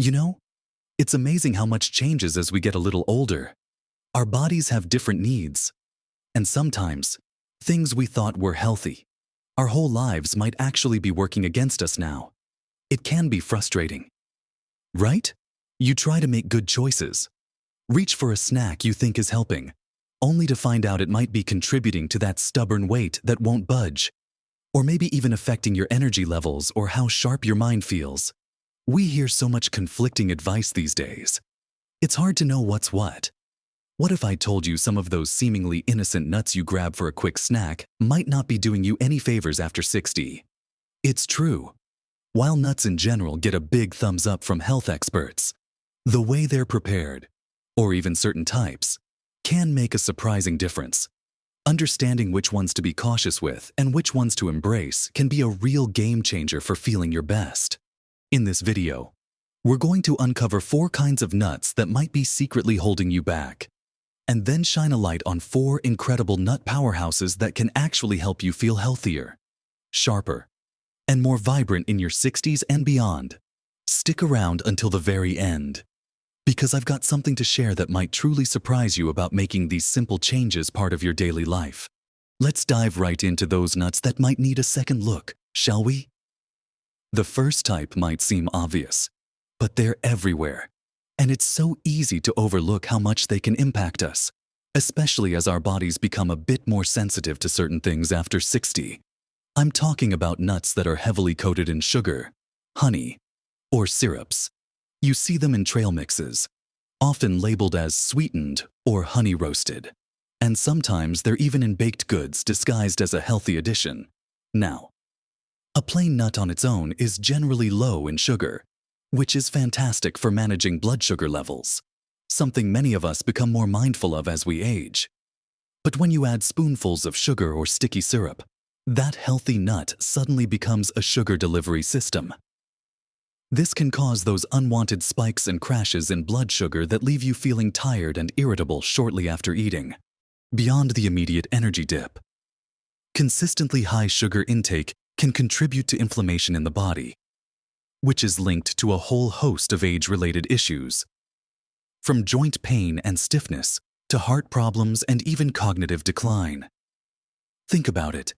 You know, it's amazing how much changes as we get a little older. Our bodies have different needs, and sometimes, things we thought were healthy, our whole lives might actually be working against us now. It can be frustrating, right? You try to make good choices, reach for a snack you think is helping, only to find out it might be contributing to that stubborn weight that won't budge, or maybe even affecting your energy levels or how sharp your mind feels. We hear so much conflicting advice these days. It's hard to know what's what. What if I told you some of those seemingly innocent nuts you grab for a quick snack might not be doing you any favors after 60? It's true. While nuts in general get a big thumbs up from health experts, the way they're prepared, or even certain types, can make a surprising difference. Understanding which ones to be cautious with and which ones to embrace can be a real game changer for feeling your best. In this video, we're going to uncover 4 kinds of nuts that might be secretly holding you back, and then shine a light on 4 incredible nut powerhouses that can actually help you feel healthier, sharper, and more vibrant in your 60s and beyond. Stick around until the very end, because I've got something to share that might truly surprise you about making these simple changes part of your daily life. Let's dive right into those nuts that might need a second look, shall we? The first type might seem obvious, but they're everywhere, and it's so easy to overlook how much they can impact us, especially as our bodies become a bit more sensitive to certain things after 60. I'm talking about nuts that are heavily coated in sugar, honey, or syrups. You see them in trail mixes, often labeled as sweetened or honey roasted, and sometimes they're even in baked goods disguised as a healthy addition. Now, a plain nut on its own is generally low in sugar, which is fantastic for managing blood sugar levels, something many of us become more mindful of as we age. But when you add spoonfuls of sugar or sticky syrup, that healthy nut suddenly becomes a sugar delivery system. This can cause those unwanted spikes and crashes in blood sugar that leave you feeling tired and irritable shortly after eating, beyond the immediate energy dip. Consistently high sugar intake can contribute to inflammation in the body, which is linked to a whole host of age-related issues, from joint pain and stiffness to heart problems and even cognitive decline. Think about it.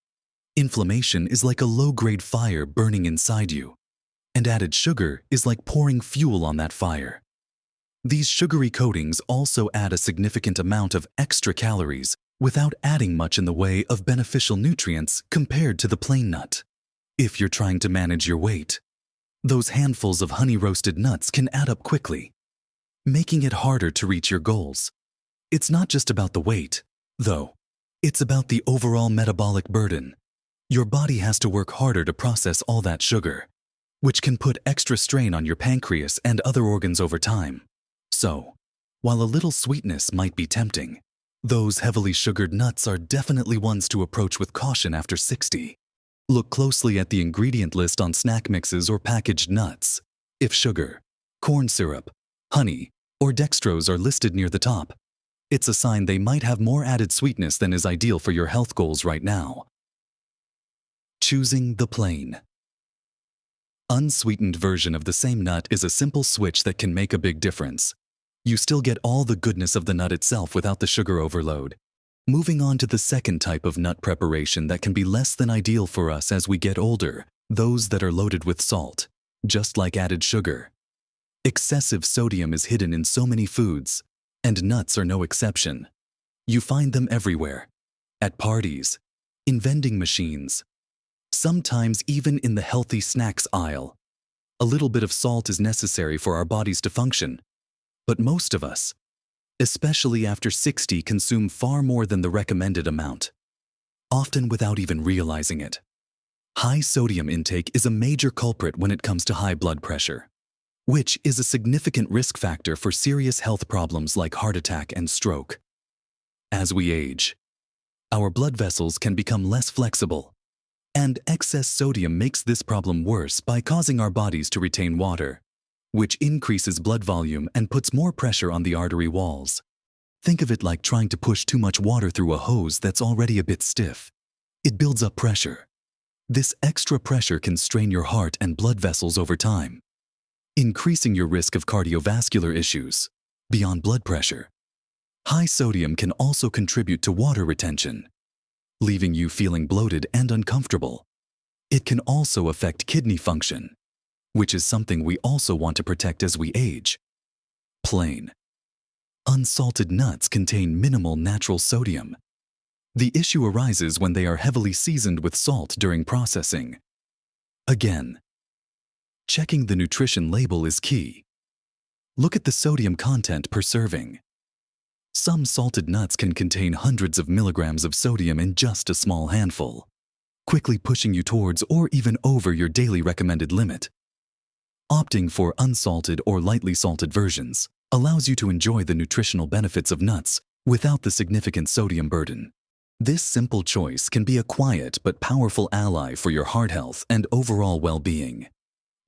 Inflammation is like a low-grade fire burning inside you, and added sugar is like pouring fuel on that fire. These sugary coatings also add a significant amount of extra calories without adding much in the way of beneficial nutrients compared to the plain nut. If you're trying to manage your weight, those handfuls of honey-roasted nuts can add up quickly, making it harder to reach your goals. It's not just about the weight, though. It's about the overall metabolic burden. Your body has to work harder to process all that sugar, which can put extra strain on your pancreas and other organs over time. So, while a little sweetness might be tempting, those heavily sugared nuts are definitely ones to approach with caution after 60. Look closely at the ingredient list on snack mixes or packaged nuts. If sugar, corn syrup, honey, or dextrose are listed near the top, it's a sign they might have more added sweetness than is ideal for your health goals right now. Choosing the plain, unsweetened version of the same nut is a simple switch that can make a big difference. You still get all the goodness of the nut itself without the sugar overload. Moving on to the second type of nut preparation that can be less than ideal for us as we get older, those that are loaded with salt, just like added sugar. Excessive sodium is hidden in so many foods, and nuts are no exception. You find them everywhere, at parties, in vending machines, sometimes even in the healthy snacks aisle. A little bit of salt is necessary for our bodies to function, but most of us, especially after 60, consume far more than the recommended amount, often without even realizing it. High sodium intake is a major culprit when it comes to high blood pressure, which is a significant risk factor for serious health problems like heart attack and stroke. As we age, our blood vessels can become less flexible, and excess sodium makes this problem worse by causing our bodies to retain water, which increases blood volume and puts more pressure on the artery walls. Think of it like trying to push too much water through a hose that's already a bit stiff. It builds up pressure. This extra pressure can strain your heart and blood vessels over time. increasing your risk of cardiovascular issues beyond blood pressure. High sodium can also contribute to water retention, leaving you feeling bloated and uncomfortable. It can also affect kidney function, which is something we also want to protect as we age. Plain, unsalted nuts contain minimal natural sodium. The issue arises when they are heavily seasoned with salt during processing. Again, checking the nutrition label is key. Look at the sodium content per serving. Some salted nuts can contain hundreds of milligrams of sodium in just a small handful, quickly pushing you towards or even over your daily recommended limit. Opting for unsalted or lightly salted versions allows you to enjoy the nutritional benefits of nuts without the significant sodium burden. This simple choice can be a quiet but powerful ally for your heart health and overall well-being.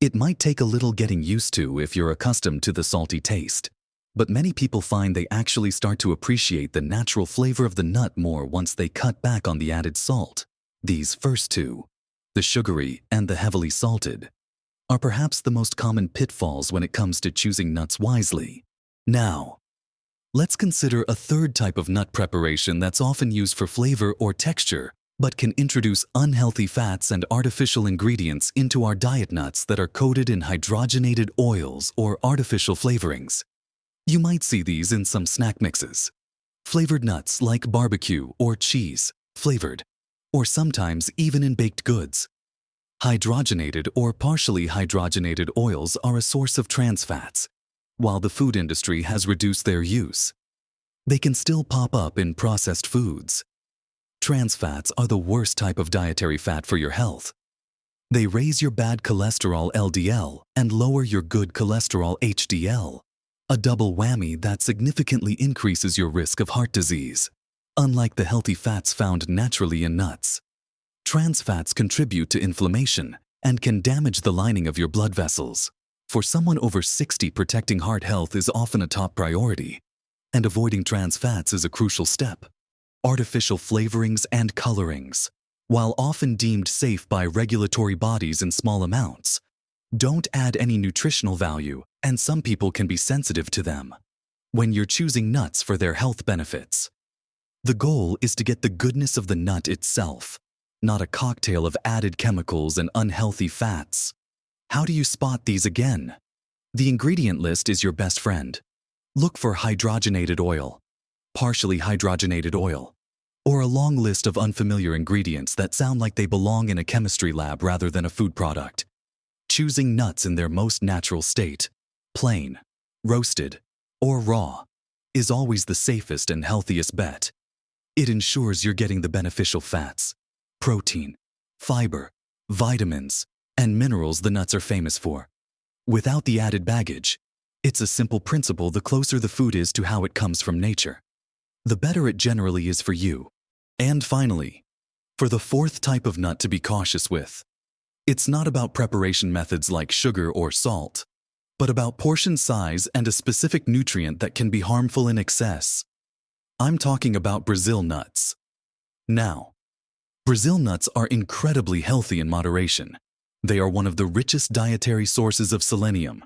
It might take a little getting used to if you're accustomed to the salty taste, but many people find they actually start to appreciate the natural flavor of the nut more once they cut back on the added salt. These first two, the sugary and the heavily salted, are perhaps the most common pitfalls when it comes to choosing nuts wisely. Now, let's consider a third type of nut preparation that's often used for flavor or texture, but can introduce unhealthy fats and artificial ingredients into our diet nuts that are coated in hydrogenated oils or artificial flavorings. You might see these in some snack mixes. Flavored nuts like barbecue or cheese, flavored, or sometimes even in baked goods. Hydrogenated or partially hydrogenated oils are a source of trans fats. While the food industry has reduced their use, they can still pop up in processed foods. Trans fats are the worst type of dietary fat for your health. They raise your bad cholesterol LDL and lower your good cholesterol HDL, a double whammy that significantly increases your risk of heart disease. Unlike the healthy fats found naturally in nuts, trans fats contribute to inflammation and can damage the lining of your blood vessels. For someone over 60, protecting heart health is often a top priority, and avoiding trans fats is a crucial step. Artificial flavorings and colorings, while often deemed safe by regulatory bodies in small amounts, don't add any nutritional value, and some people can be sensitive to them. When you're choosing nuts for their health benefits, the goal is to get the goodness of the nut itself, not a cocktail of added chemicals and unhealthy fats. How do you spot these again? The ingredient list is your best friend. Look for hydrogenated oil, partially hydrogenated oil, or a long list of unfamiliar ingredients that sound like they belong in a chemistry lab rather than a food product. Choosing nuts in their most natural state, plain, roasted, or raw, is always the safest and healthiest bet. It ensures you're getting the beneficial fats, protein, fiber, vitamins, and minerals the nuts are famous for. Without the added baggage, it's a simple principle: the closer the food is to how it comes from nature, the better it generally is for you. And finally, for the fourth type of nut to be cautious with, it's not about preparation methods like sugar or salt, but about portion size and a specific nutrient that can be harmful in excess. I'm talking about Brazil nuts. Now, Brazil nuts are incredibly healthy in moderation. They are one of the richest dietary sources of selenium,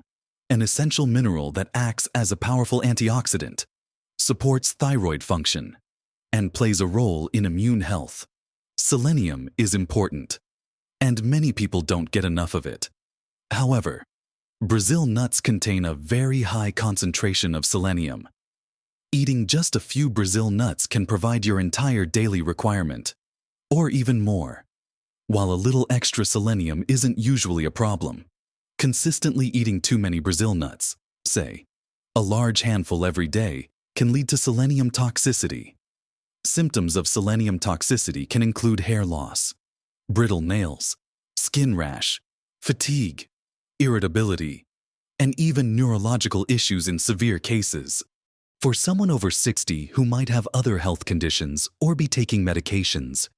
an essential mineral that acts as a powerful antioxidant, supports thyroid function, and plays a role in immune health. Selenium is important, and many people don't get enough of it. However, Brazil nuts contain a very high concentration of selenium. Eating just a few Brazil nuts can provide your entire daily requirement, or even more. While a little extra selenium isn't usually a problem, consistently eating too many Brazil nuts, say, a large handful every day, can lead to selenium toxicity. Symptoms of selenium toxicity can include hair loss, brittle nails, skin rash, fatigue, irritability, and even neurological issues in severe cases. For someone over 60 who might have other health conditions or be taking medications,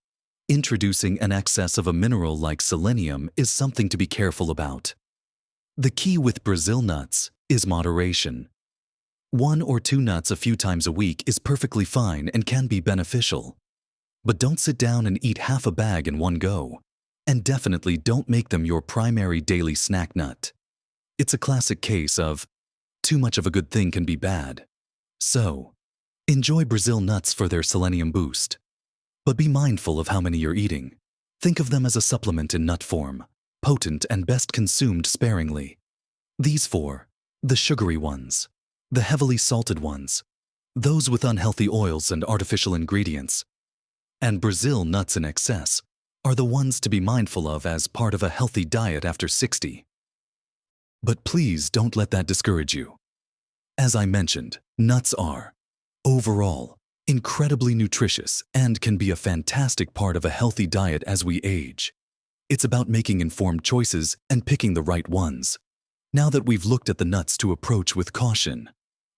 introducing an excess of a mineral like selenium is something to be careful about. The key with Brazil nuts is moderation. 1 or 2 nuts a few times a week is perfectly fine and can be beneficial. But don't sit down and eat half a bag in one go. And definitely don't make them your primary daily snack nut. It's a classic case of too much of a good thing can be bad. So, enjoy Brazil nuts for their selenium boost. But be mindful of how many you're eating. Think of them as a supplement in nut form, potent and best consumed sparingly. These four, the sugary ones, the heavily salted ones, those with unhealthy oils and artificial ingredients, and Brazil nuts in excess, are the ones to be mindful of as part of a healthy diet after 60. But please don't let that discourage you. As I mentioned, nuts are, overall, incredibly nutritious and can be a fantastic part of a healthy diet as we age. It's about making informed choices and picking the right ones. Now that we've looked at the nuts to approach with caution,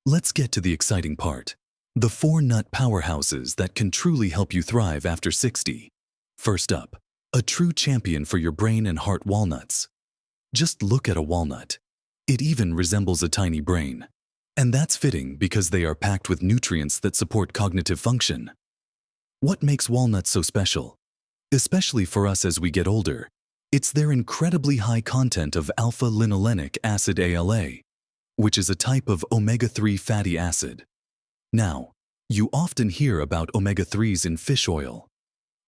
let's get to the exciting part. The 4 nut powerhouses that can truly help you thrive after 60. First up, a true champion for your brain and heart: walnuts. Just look at a walnut. It even resembles a tiny brain. And that's fitting because they are packed with nutrients that support cognitive function. What makes walnuts so special? Especially for us as we get older, it's their incredibly high content of alpha-linolenic acid ALA, which is a type of omega-3 fatty acid. Now, you often hear about omega-3s in fish oil,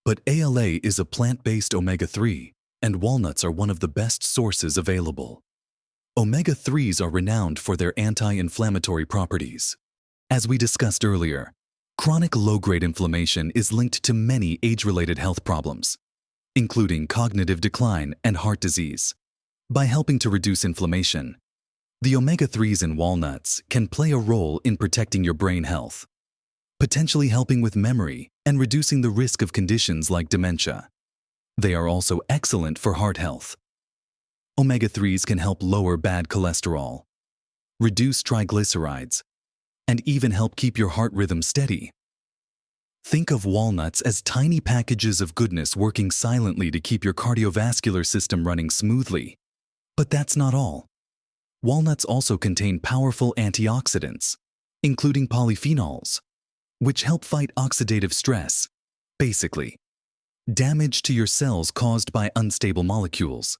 but ALA is a plant-based omega-3, and walnuts are one of the best sources available. Omega-3s are renowned for their anti-inflammatory properties. As we discussed earlier, chronic low-grade inflammation is linked to many age-related health problems, including cognitive decline and heart disease. By helping to reduce inflammation, the omega-3s in walnuts can play a role in protecting your brain health, potentially helping with memory and reducing the risk of conditions like dementia. They are also excellent for heart health. Omega-3s can help lower bad cholesterol, reduce triglycerides, and even help keep your heart rhythm steady. Think of walnuts as tiny packages of goodness working silently to keep your cardiovascular system running smoothly. But that's not all. Walnuts also contain powerful antioxidants, including polyphenols, which help fight oxidative stress, basically, damage to your cells caused by unstable molecules.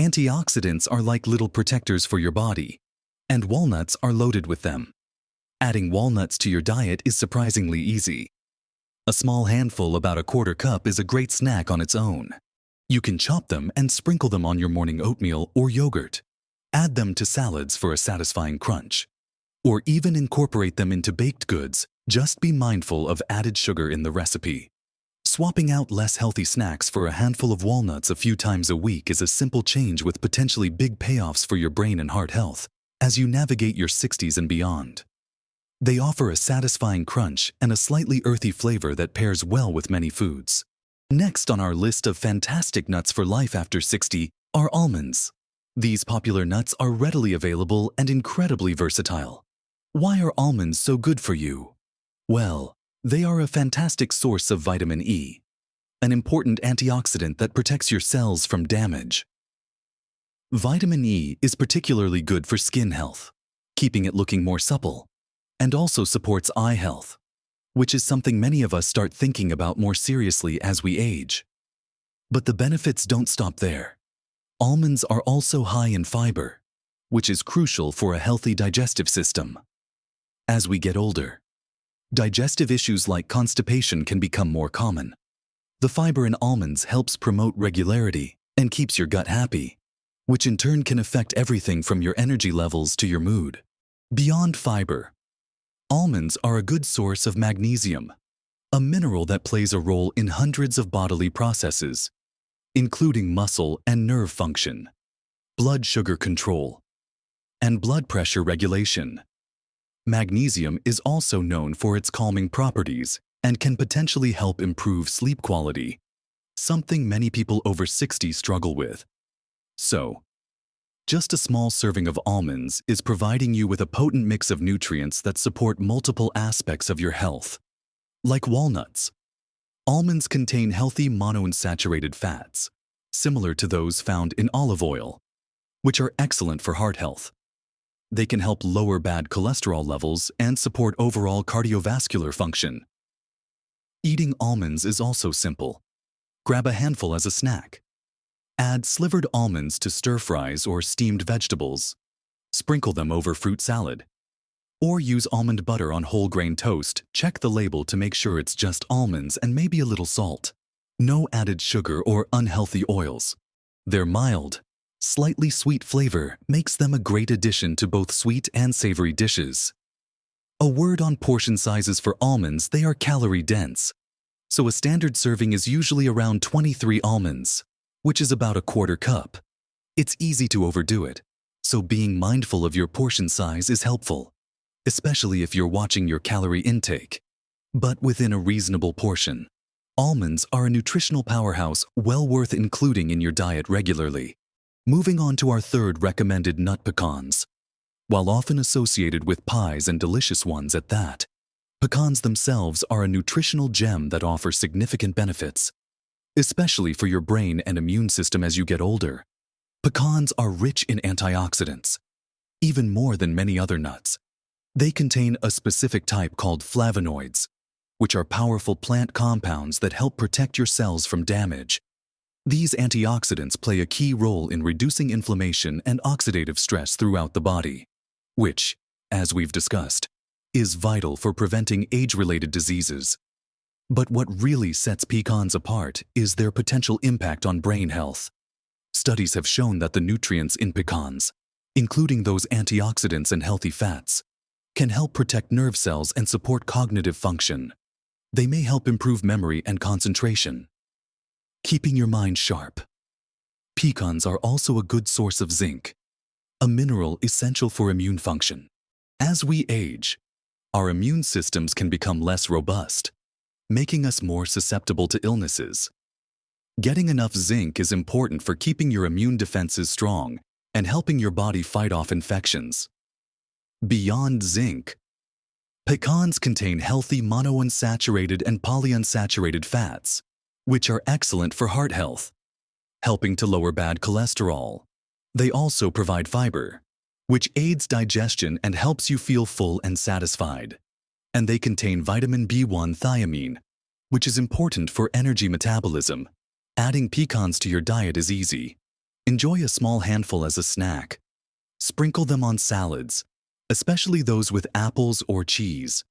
Antioxidants are like little protectors for your body, and walnuts are loaded with them. Adding walnuts to your diet is surprisingly easy. A small handful, about a quarter cup, is a great snack on its own. You can chop them and sprinkle them on your morning oatmeal or yogurt. Add them to salads for a satisfying crunch, or even incorporate them into baked goods. Just be mindful of added sugar in the recipe. Swapping out less healthy snacks for a handful of walnuts a few times a week is a simple change with potentially big payoffs for your brain and heart health as you navigate your 60s and beyond. They offer a satisfying crunch and a slightly earthy flavor that pairs well with many foods. Next on our list of fantastic nuts for life after 60 are almonds. These popular nuts are readily available and incredibly versatile. Why are almonds so good for you? Well, they are a fantastic source of vitamin E, an important antioxidant that protects your cells from damage. Vitamin E is particularly good for skin health, keeping it looking more supple, and also supports eye health, which is something many of us start thinking about more seriously as we age. But the benefits don't stop there. Almonds are also high in fiber, which is crucial for a healthy digestive system. As we get older, digestive issues like constipation can become more common. The fiber in almonds helps promote regularity and keeps your gut happy, which in turn can affect everything from your energy levels to your mood. Beyond fiber, almonds are a good source of magnesium, a mineral that plays a role in hundreds of bodily processes, including muscle and nerve function, blood sugar control, and blood pressure regulation. Magnesium is also known for its calming properties and can potentially help improve sleep quality, something many people over 60 struggle with. So, just a small serving of almonds is providing you with a potent mix of nutrients that support multiple aspects of your health. Like walnuts, almonds contain healthy monounsaturated fats, similar to those found in olive oil, which are excellent for heart health. They can help lower bad cholesterol levels and support overall cardiovascular function. Eating almonds is also simple. Grab a handful as a snack. Add slivered almonds to stir-fries or steamed vegetables. Sprinkle them over fruit salad. Or use almond butter on whole grain toast. Check the label to make sure it's just almonds and maybe a little salt. No added sugar or unhealthy oils. Their mild, slightly sweet flavor makes them a great addition to both sweet and savory dishes. A word on portion sizes for almonds: they are calorie dense. So a standard serving is usually around 23 almonds, which is about a quarter cup. It's easy to overdo it, so being mindful of your portion size is helpful, especially if you're watching your calorie intake. But within a reasonable portion. Almonds are a nutritional powerhouse well worth including in your diet regularly. Moving on to our third recommended nut: pecans. While often associated with pies and delicious ones at that, pecans themselves are a nutritional gem that offers significant benefits, especially for your brain and immune system as you get older. Pecans are rich in antioxidants, even more than many other nuts. They contain a specific type called flavonoids, which are powerful plant compounds that help protect your cells from damage. These antioxidants play a key role in reducing inflammation and oxidative stress throughout the body, which, as we've discussed, is vital for preventing age-related diseases. But what really sets pecans apart is their potential impact on brain health. Studies have shown that the nutrients in pecans, including those antioxidants and healthy fats, can help protect nerve cells and support cognitive function. They may help improve memory and concentration, keeping your mind sharp. Pecans are also a good source of zinc, a mineral essential for immune function. As we age, our immune systems can become less robust, making us more susceptible to illnesses. Getting enough zinc is important for keeping your immune defenses strong and helping your body fight off infections. Beyond zinc, pecans contain healthy monounsaturated and polyunsaturated fats, which are excellent for heart health, helping to lower bad cholesterol. They also provide fiber, which aids digestion and helps you feel full and satisfied. And they contain vitamin B1 thiamine, which is important for energy metabolism. Adding pecans to your diet is easy. Enjoy a small handful as a snack. Sprinkle them on salads, especially those with apples or cheese.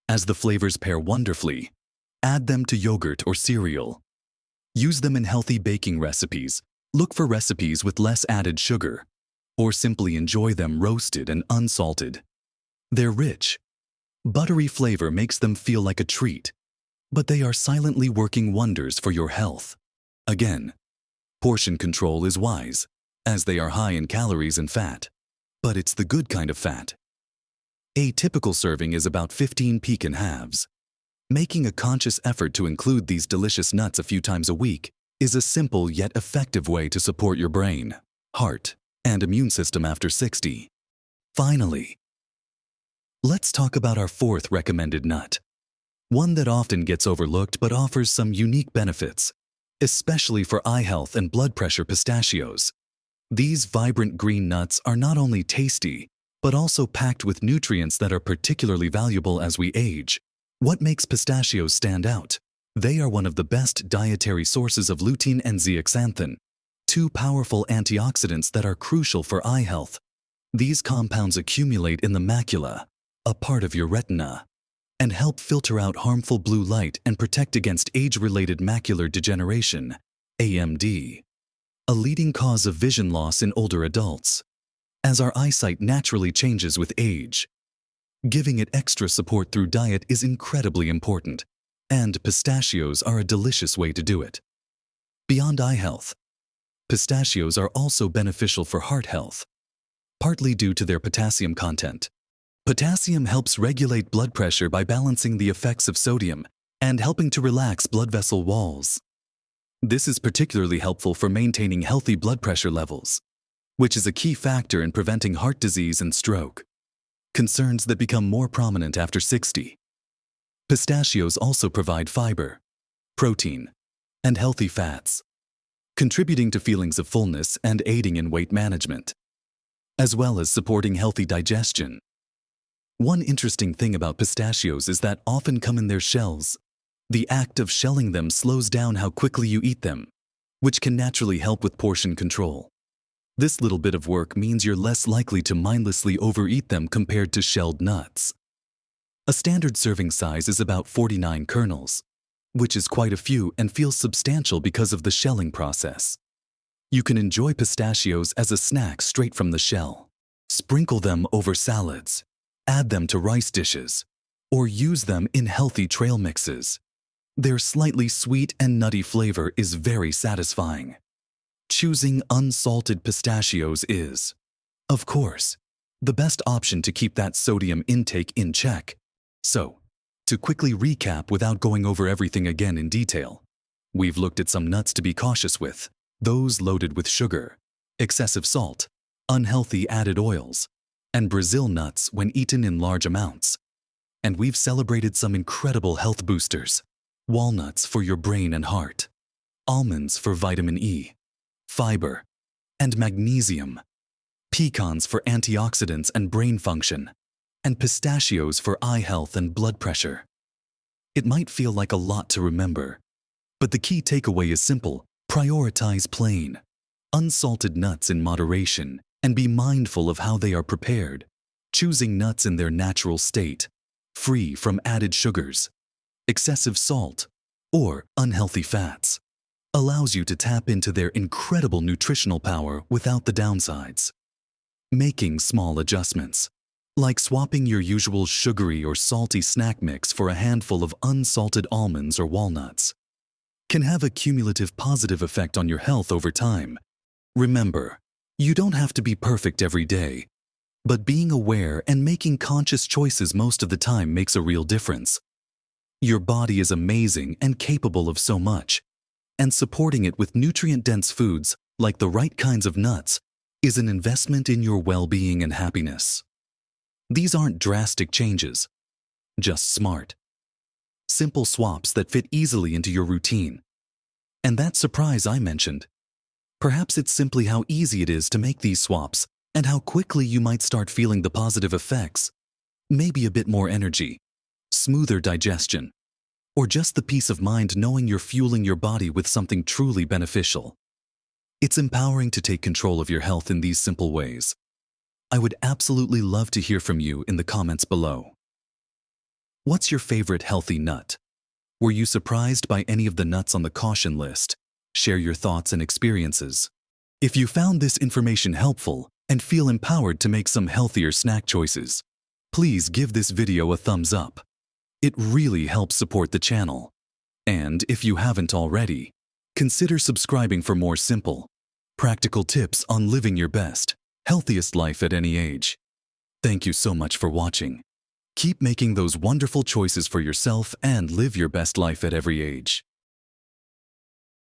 As the flavors pair wonderfully, add them to yogurt or cereal. Use them in healthy baking recipes. Look for recipes with less added sugar, or simply enjoy them roasted and unsalted. Their rich, buttery flavor makes them feel like a treat, but they are silently working wonders for your health. Again, portion control is wise, as they are high in calories and fat, but it's the good kind of fat. A typical serving is about 15 pecan halves. Making a conscious effort to include these delicious nuts a few times a week is a simple yet effective way to support your brain, heart, and immune system after 60. Finally, let's talk about our fourth recommended nut, one that often gets overlooked but offers some unique benefits, especially for eye health and blood pressure: pistachios. These vibrant green nuts are not only tasty, but also packed with nutrients that are particularly valuable as we age. What makes pistachios stand out? They are one of the best dietary sources of lutein and zeaxanthin, two powerful antioxidants that are crucial for eye health. These compounds accumulate in the macula, a part of your retina, and help filter out harmful blue light and protect against age-related macular degeneration, AMD, a leading cause of vision loss in older adults. As our eyesight naturally changes with age, giving it extra support through diet is incredibly important, and pistachios are a delicious way to do it. Beyond eye health, pistachios are also beneficial for heart health, partly due to their potassium content. Potassium helps regulate blood pressure by balancing the effects of sodium and helping to relax blood vessel walls. This is particularly helpful for maintaining healthy blood pressure levels, which is a key factor in preventing heart disease and stroke, concerns that become more prominent after 60. Pistachios also provide fiber, protein, and healthy fats, contributing to feelings of fullness and aiding in weight management, as well as supporting healthy digestion. One interesting thing about pistachios is that often come in their shells. The act of shelling them slows down how quickly you eat them, which can naturally help with portion control. This little bit of work means you're less likely to mindlessly overeat them compared to shelled nuts. A standard serving size is about 49 kernels, which is quite a few and feels substantial because of the shelling process. You can enjoy pistachios as a snack straight from the shell. Sprinkle them over salads, add them to rice dishes, or use them in healthy trail mixes. Their slightly sweet and nutty flavor is very satisfying. Choosing unsalted pistachios is, of course, the best option to keep that sodium intake in check. So, to quickly recap without going over everything again in detail, we've looked at some nuts to be cautious with, those loaded with sugar, excessive salt, unhealthy added oils, and Brazil nuts when eaten in large amounts. And we've celebrated some incredible health boosters: walnuts for your brain and heart, almonds for vitamin E, fiber, and magnesium, pecans for antioxidants and brain function, and pistachios for eye health and blood pressure. It might feel like a lot to remember, but the key takeaway is simple: prioritize plain, unsalted nuts in moderation and be mindful of how they are prepared, choosing nuts in their natural state, free from added sugars, excessive salt, or unhealthy fats, allows you to tap into their incredible nutritional power without the downsides. Making small adjustments, like swapping your usual sugary or salty snack mix for a handful of unsalted almonds or walnuts, can have a cumulative positive effect on your health over time. Remember, you don't have to be perfect every day, but being aware and making conscious choices most of the time makes a real difference. Your body is amazing and capable of so much, and supporting it with nutrient-dense foods like the right kinds of nuts is an investment in your well-being and happiness. These aren't drastic changes, just smart, simple swaps that fit easily into your routine. And that surprise I mentioned, perhaps it's simply how easy it is to make these swaps and how quickly you might start feeling the positive effects. Maybe a bit more energy, smoother digestion, or just the peace of mind knowing you're fueling your body with something truly beneficial. It's empowering to take control of your health in these simple ways. I would absolutely love to hear from you in the comments below. What's your favorite healthy nut? Were you surprised by any of the nuts on the caution list? Share your thoughts and experiences. If you found this information helpful and feel empowered to make some healthier snack choices, please give this video a thumbs up. It really helps support the channel. And if you haven't already, consider subscribing for more simple, practical tips on living your best, healthiest life at any age. Thank you so much for watching. Keep making those wonderful choices for yourself and live your best life at every age.